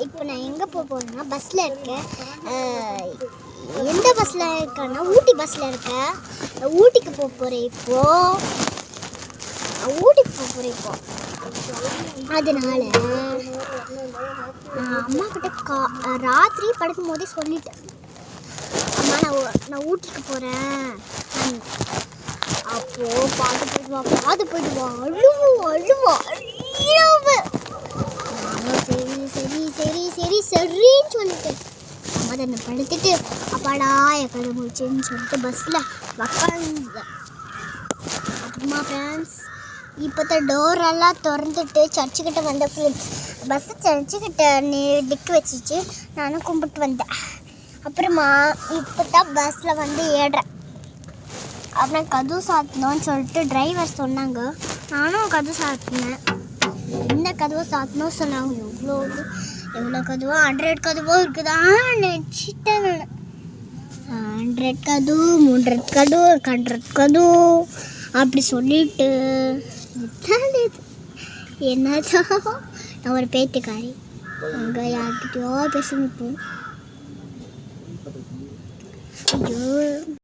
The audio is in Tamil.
இப்போ நான் எங்கே போக போகிறேன்னா பஸ்ஸில் இருக்கேன். எந்த பஸ்ஸில் இருக்கேன்னா ஊட்டி பஸ்ஸில் இருக்கேன். ஊட்டிக்கு போக போகிறேன் இப்போது. அதனால அம்மா கிட்ட ராத்திரி படுக்கும் போதே சொல்லிட்டேன், அம்மா நான் ஊட்டிக்கு போகிறேன். அப்போது பார்த்து போயிட்டு வா அழுவா. சரின்னு சொல்லிட்டேன். அம்மா தன்னை படுத்துட்டு அப்பாடா எக்கதை முடிச்சுன்னு சொல்லிட்டு பஸ்ஸில் உக்காந்தேன். அப்புறமா ஃப்ரெண்ட்ஸ் இப்போ தான் டோரெல்லாம் திறந்துட்டு சர்ச்சுக்கிட்ட வந்த ஃப்ரெண்ட்ஸ். பஸ்ஸு சர்ச்சுக்கிட்ட டிக்கு வச்சிச்சு. நானும் கும்பிட்டு வந்தேன். அப்புறமா இப்போ தான் பஸ்ஸில் வந்து ஏறுறேன். அப்புறம் கதவு சாத்தணும்னு சொல்லிட்டு டிரைவர் சொன்னாங்க. நானும் கதவு சாத்தினேன். என்ன கதவை சாத்தணும் சொன்னாங்க. எவ்வளோ கதவோ 100 கதவோ இருக்குதா நினச்சிட்டேன் நான். 100 கதவு 300 கதவு 100 கதவு அப்படி சொல்லிட்டு என்னதான் நான் ஒரு பேத்துக்காரி அங்கே யார்கிட்டயோ பேசணும் இப்போ. ஐயோ